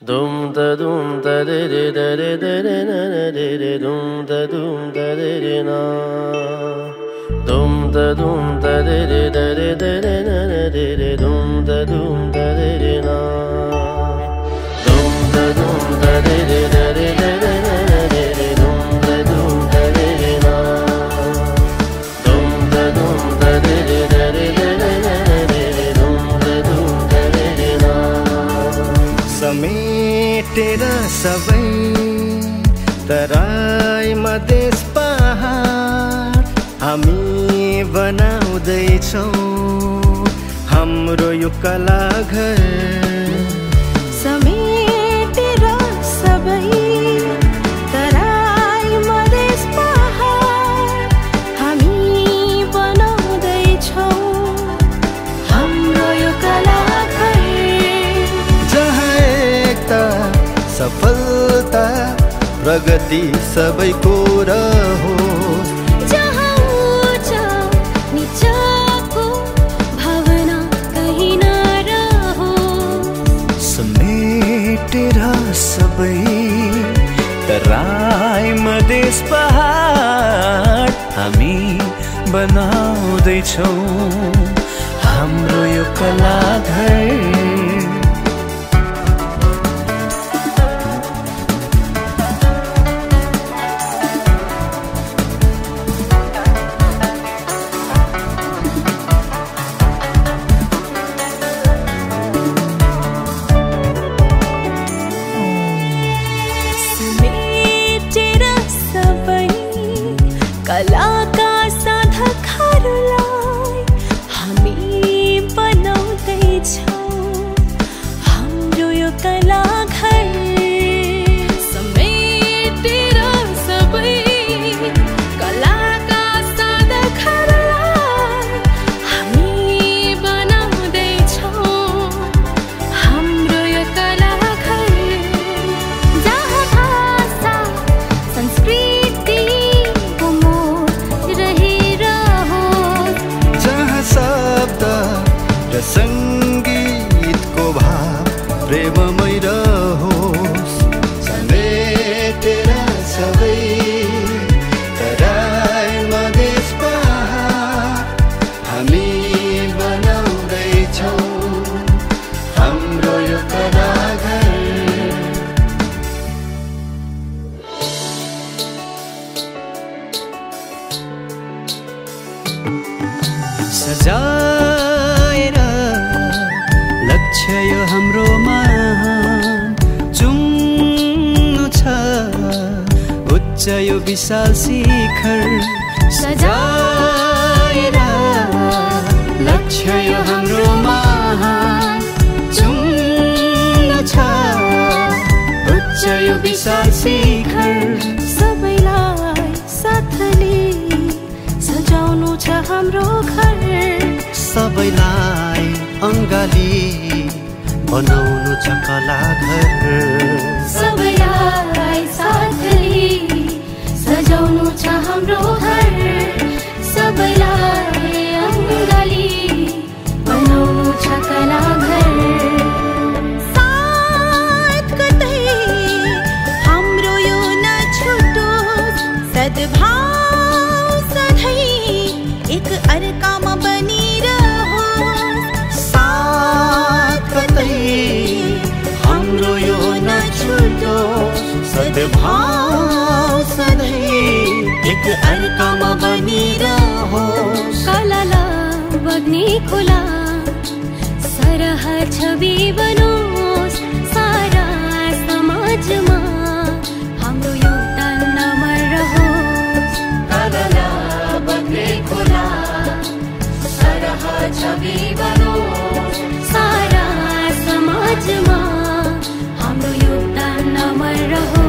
Dum da dum da de de da de de de na na de de dum da de de na. Dum da de de da de de de na na de de dum da de de na. Dum da de de da de de de na na de de dum da de de na. Dum da de de da de de de na na de de dum da de na. समेटेर सबै तराई मधेस पहाड हामी बनाउँदैछौँ हाम्रो यो कला घर समेटेर सबै तराई मधेस पहाड हामी बनाउँदैछौँ हाम्रो यो कला घर जहाँ एकता सफलता प्रगति सबैको रहोस् जहाँ ऊँच नीचको भावना कहीं न रहोस् समेटेर सबै तराई मधेस पहाड हामी बनाउँदैछौँ हाम्रो यो कला घर कलाका साधकहरूलाई हामी बनाउँदैछौँ हाम्रो यो कला घर समेटेर सबै कलाका साधकहरूलाई हामी बनाउँदैछौँ हाम्रो यो कला घर जहाँ भाषा संस्कृति संगीतको भाव प्रेममय रहोस् समेटेर सबै तराई मधेस पहाड हामी बनाउँदैछौँ हाम्रो यो कला घर सजाएर लक्ष्य यो हाम्रो महान चुम्नु छ उच्च यो विशाल शिखर सजाएर लक्ष्य यो हाम्रो महान चुम्नु छ उच्च यो विशाल शिखर सबैलाई साथले सजाउनु छ हाम्रो घर सबैलाई अङ्गाली बनाउनु छ कला घर सबैलाई साथले सजाउनु छ हाम्रो घर सबैलाई अङ्गाली बनाउनु छ कला घर साथ कतै हाम्रो यो नछुटोस् सद्भाव सधैँ एक अर्कामा बनिरहोस् साथ कतै हाम्रो यो नछुटोस् सद्भाव सधैँ एक अर्कामा बनिरहोस् कलाला बग्ने खोला सरह छवि बनोस् सारा समाजमा हाम्रो योगदान अमर रहोस् कलाला बग्ने खोला सरह छवि बनोस् सारा समाजमा हाम्रो योगदान अमर रहोस्